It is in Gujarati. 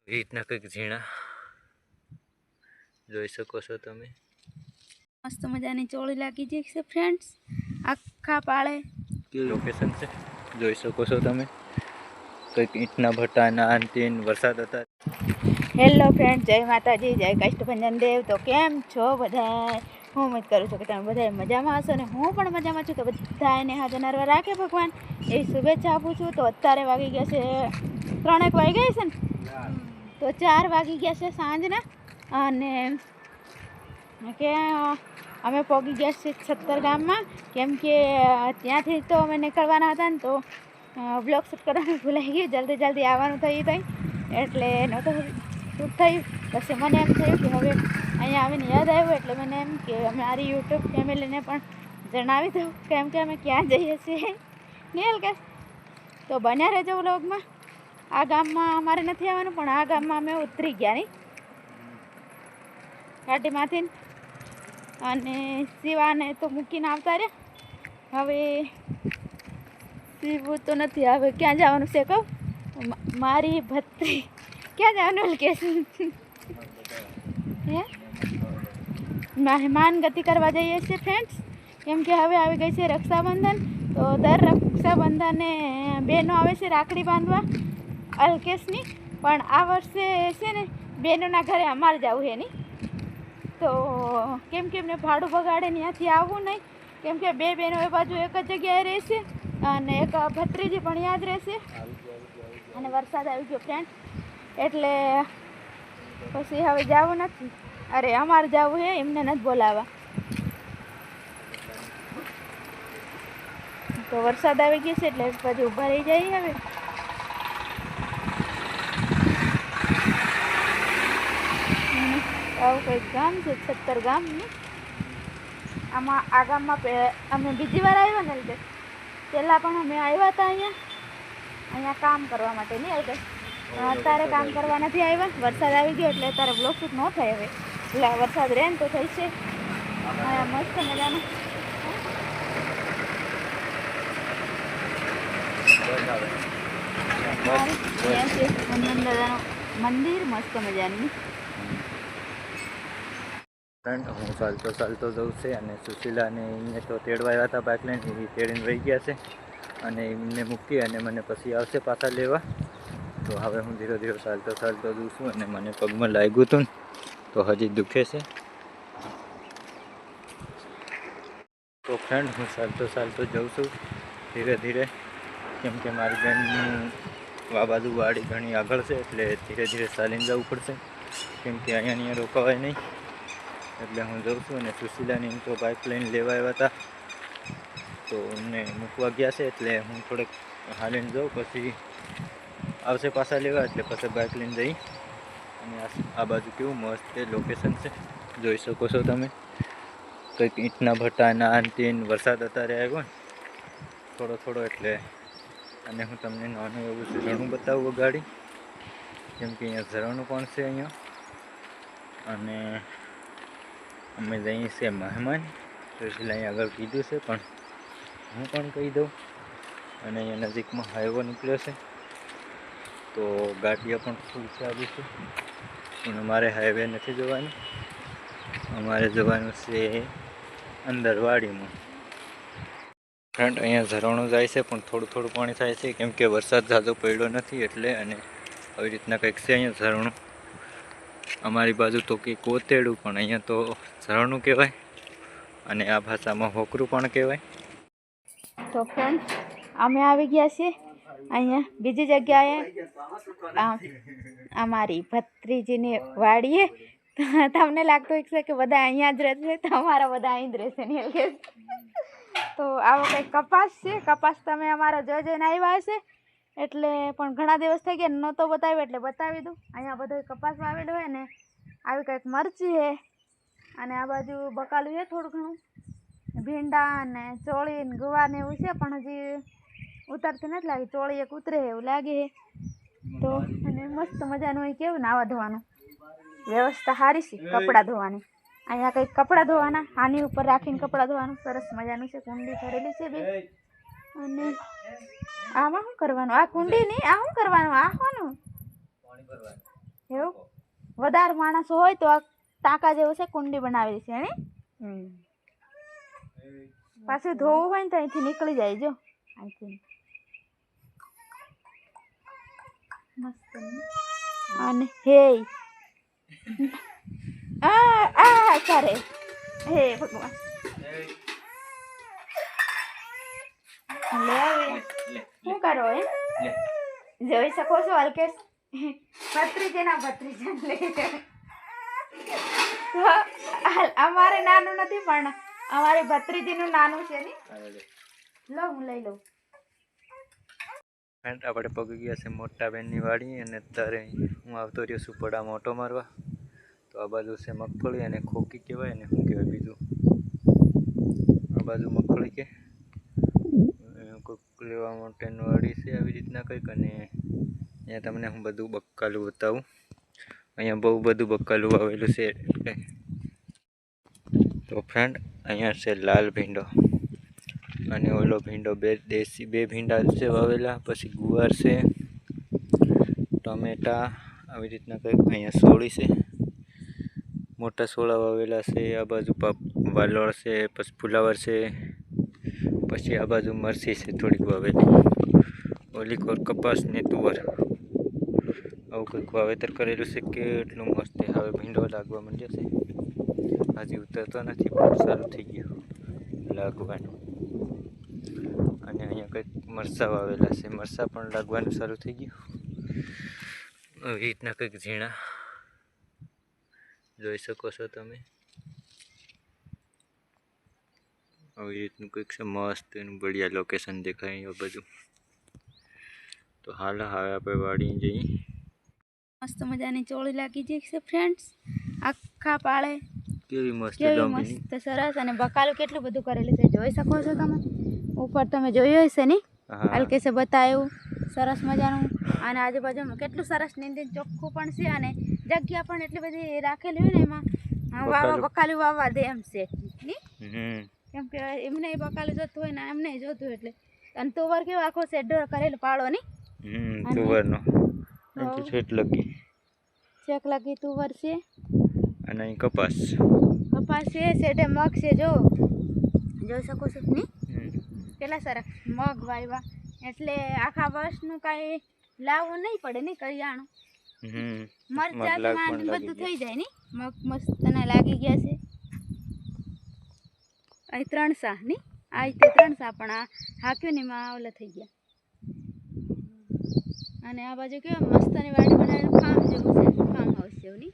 રીતના કંઈક ઝીણા જોઈ શકો છો તમે। મસ્ત મજાની ચોળી લાગી જાય છે ફ્રેન્ડ્સ, આખા પાળે લોકેશન છે જોઈ શકો છો તમે। કંઈક ઈંટના ભટ્ટાના અંતિમ વરસાદ હતા। હેલો ફ્રેન્ડ, જય માતાજી, જય કષ્ટભંજન દેવ। તો કેમ છો બધા? હું ઉમ્મીદ કરું છું કે તમે બધા મજામાં હશો ને હું પણ મજામાં છું। તો બધાને હાજર નરવા રાખે ભગવાન એવી શુભેચ્છા આપું છું। તો અત્યારે વાગી ગયા છે 3 વાગી ગયા છે ને, તો 4 વાગી ગયા છે સાંજના, અને કે અમે પહોંચી ગયા છીએ છત્તર ગામમાં, કેમ કે ત્યાંથી તો અમે નીકળવાના હતા ને, તો બ્લોગ શૂટ કરવાનું ભૂલાઈ ગયું, જલ્દી આવવાનું થયું ત્યાં, એટલે નહોતો શૂટ થયું। પછી મને એમ થયું કે હવે અહીંયા આવીને યાદ આવ્યું, એટલે મને એમ કે મારી યુટ્યુબ ફેમિલીને પણ જણાવી દઉં, કેમ કે અમે ક્યાં જઈએ છીએ નહીં કે। તો બન્યા રહેજો વ્લોગમાં। આ ગામમાં અમારે નથી આવવાનું, પણ આ ગામમાં અમે ઉતરી ગયા નહીં ગાડીમાંથી, અને શિવાને તો મૂકીને આવતા રહ્યા। હવે શિવ તો નથી, હવે ક્યાં જવાનું છે કહું? મારી ભત્રી ક્યાં જવાનું કે હે મહેમાન ગતિ કરવા જઈએ છીએ ફ્રેન્ડ્સ, કેમ કે હવે આવી ગઈ છે રક્ષાબંધન। તો દર રક્ષાબંધને બહેનો આવે છે રાખડી બાંધવા અલ્કેશની, પણ આ વર્ષે છે ને બહેનોના ઘરે અમારે જવું છે નહીં, તો કેમ કે એમને ભાડું બગાડે ત્યાંથી આવવું નહીં, કેમ કે 2 બહેનો એ બાજુ એક જ જગ્યાએ રહેશે, અને એક ભત્રીજી પણ ત્યાં જ રહેશે, અને વરસાદ આવી ગયો ફ્રેન્ડ, એટલે પછી હવે જવું નથી। અરે અમારે જવું છે, એમને નથી બોલાવવા, તો વરસાદ આવી ગયો છે એટલે પછી ઊભા રહી જાય। હવે આવું કંઈક ગામ છે છત્તર ગામની। આમાં આ ગામમાં અમે બીજી વાર આવ્યા ને, એટલે પહેલાં પણ અમે આવ્યા હતા અહીંયા કામ કરવા માટે નહીં આવ્યા, અત્યારે કામ કરવા નથી આવ્યા, વરસાદ આવી ગયો એટલે અત્યારે બ્લોગ શૂટ ન થાય હવે, એટલે વરસાદ રહે ને તો થઈ છે। અહીંયા મસ્ત મજાનું હનુમાન દાદાનું મંદિર મસ્ત મજાનું। ફ્રેન્ડ હું ચાલતો જઉં છે, અને સુશીલાને એમને તો તેડવા આવ્યા હતા બાઇક લઈને, એ તેડીને વહી ગયા છે, અને એમને મૂકી અને મને પછી આવશે પાછા લેવા। તો હવે હું ધીરે ધીરે ચાલતો જઉં છું, અને મને પગમાં લાગ્યું હતું ને તો હજી દુખે છે। તો ફ્રેન્ડ હું ચાલતો જઉં છું ધીરે ધીરે, કેમ કે મારી બેનનું આ બાજુ વાડી ઘણી આગળ છે, એટલે ધીરે ચાલીને જવું પડશે, કેમ કે અહીંયા રોકાવાય નહીં, એટલે હું જઉં છું। અને સુશીલાની એમ તો બાઇક લઈને લેવા આવ્યા હતા, તો એમને મૂકવા ગયા છે, એટલે હું થોડેક હાલીને જાઉં, પછી આવશે પાછા લેવા, એટલે પછી બાઇક લઈને જઈ। અને આ બાજુ કેવું મસ્ત લોકેશન છે જોઈ શકો છો તમે। કંઈક ઈંટના ભટ્ટાના અંતિમ વરસાદ અત્યારે આવ્યો ને થોડો, એટલે અને હું તમને નાનું એવું ઝરણું બતાવું ગાડી, કેમ કે અહીંયા ઝરણું પણ છે અહીંયા, અને અમે જઈએ છીએ મહેમાન, તો એટલે અહીં આગળ કીધું છે, પણ હું પણ કહી દઉં। અને અહીંયા નજીકમાં હાઈવો નીકળ્યો છે, તો ગાડીઓ પણ ફૂલ ચાલુ છે, પણ અમારે હાઈવે નથી જવાનું, અમારે જવાનું છે અંદર વાડીમાં। ફ્રેન્ડ અહીંયા ઝરણું જાય છે, પણ થોડું પાણી થાય છે, કેમ કે વરસાદ ઝાઝો પડ્યો નથી, એટલે અને આવી રીતના કંઈક છે અહીંયા ઝરણું। અમારી બાજુ તો કે કોતેડું, પણ અહીંયા તો ઝરણું કહેવાય, અને આ ભાષામાં હોકરું પણ કહેવાય। તો ફ્રેન્ડ અમે આવી ગયા છીએ અહીંયા બીજી જગ્યાએ, અમારી ભત્રીજીની વાડીએ। તમને લાગતું હશે કે બધા અહીંયા જ રહેશે, તો અમારા બધા અહીં જ રહેશે નહીં કે। તો આવો કંઈક કપાસ છે, કપાસ તમે અમારો જોઈને આવ્યા હશે, એટલે પણ ઘણા દિવસ થઈ ગયા નહોતો બતાવ્યો, એટલે બતાવી દઉં। અહીંયા બધો કપાસ વાવેલો હોય ને, આવી કંઈક મરચી છે, અને આ બાજુ બકાલું છે થોડું ઘણું, ભીંડા ને ચોળી ને ગુવાર ને એવું છે, પણ હજી ઉતરતી નથી લાગી, ચોળી એક ઉતરે એવું લાગે છે। તો અને મસ્ત મજાનું અહીં કેવું નાવા ધોવાનું વ્યવસ્થા સારી છે, કપડાં ધોવાની, અહીંયા કંઈક કપડાં ધોવાના, આની ઉપર રાખીને કપડાં ધોવાનું સરસ મજાનું છે, કુંડી ભરેલી છે બે। અને આમાં શું કરવાનું? આ કુંડી નહીં, આ શું કરવાનું? આ કોનું વધારે માણસો હોય તો આ ટાંકા જેવું છે કુંડી બનાવેલી છે ને પાછું ધોવું હોય ને તો અહીંથી નીકળી જાય જો અહીંથી મસ્ત અને હે કરે હે ભગવાન લે શું કરો એમ જોઈ શકો છો અલ્કેશ ભત્રીજા લે તો અમારે નાનું નથી પણ અમારી ભત્રીજીનું નાનું છે ને લો હું લઈ લઉં ફ્રેન્ડ આપણે પગી ગયા છે મોટા બેનની વાડી અને અત્યારે હું આવતો રહ્યો છું પડામાં ઓટો મારવા તો આ બાજુ છે મગફળી અને ખોકી કહેવાય અને શું કહેવાય બીજું આ બાજુ મગફળી કે કોઈક લેવા માટેની વાડી છે આવી રીતના કંઈક અને અહીંયા તમને હું બધું બક્કાલું બતાવું અહીંયા બહુ બધું બક્કાલું આવેલું છે એટલે તો ફ્રેન્ડ અહીંયા છે લાલ ભીંડો અને ઓલો ભીંડો બે ભીંડા છે વાવેલા પછી ગુવાર છે ટમેટા આવી રીતના કંઈક અહીંયા સોળી છે મોટા સોળા વાવેલા છે આ બાજુ વાલોળ છે પછી ફુલાવર છે પછી આ બાજુ મરચી છે થોડીક વાવેલી ઓલી કોર કપાસ ને તુવર આવું કંઈક વાવેતર કરેલું છે કેટલું મસ્ત હવે ભીંડો લાગવા માંડ્યો છે હજી ઉતરતો નથી પણ સારું થઈ ગયું લાગવાનું અને અહીંયા કંઈક મરચાં વાવેલા છે મરચાં પણ લાગવાનું સારું થઈ ગયું આવી રીતના કંઈક ઝીણા જોઈ શકો છો તમે આવી રીતનું કંઈક છે મસ્ત એનું બઢિયા લોકેશન દેખાય એ બધું તો હાલ હવે આપણે વાડી જઈએ મસ્ત મજાની ચોળી લાગી જઈ છે ફ્રેન્ડ્સ આખા પાળે કેવી મસ્ત કેવી મસ્ત સરસ અને બકાલું કેટલું બધું કરેલું છે જોઈ શકો છો તમે ઉપર તમે જોયું હશે ને હલકેસે બતાવ્યું સરસ મજાનું અને આજુબાજુમાં કેટલું સરસ નીંદી ચોખ્ખું પણ છે અને જગ્યા પણ એટલી બધી રાખેલી હોય ને એમાં બકાલું વાવવા દે એમ છે ની કેમ કે એમને બકાલું જોતું હોય ને એમને જોતું એટલે અને તુવર કેવો આખો શેડો કરેલો પાળો ની તુવરનો છેક લાગી તુવર છે અને અહીં કપાસ છે શેડે મગ છે જો જોઈ શકો છો ની કેટલા સરસ મગ વાવ્યા એટલે આખા વર્ષનું કાંઈ લાવવું નહીં પડે ને કરિયાણું મરચાં બધું થઈ જાય ને મગ મસ્ત લાગી ગયા છે અહીં 3 સા ની આ રીતે 3 સા પણ આ હાક્યું ને એમાં ઓલા થઈ ગયા અને આ બાજુ કેવા મસ્તની વાડી બનાવેલું ફાર્મ જેવું છે ફાર્મ હાઉસ જેવું ની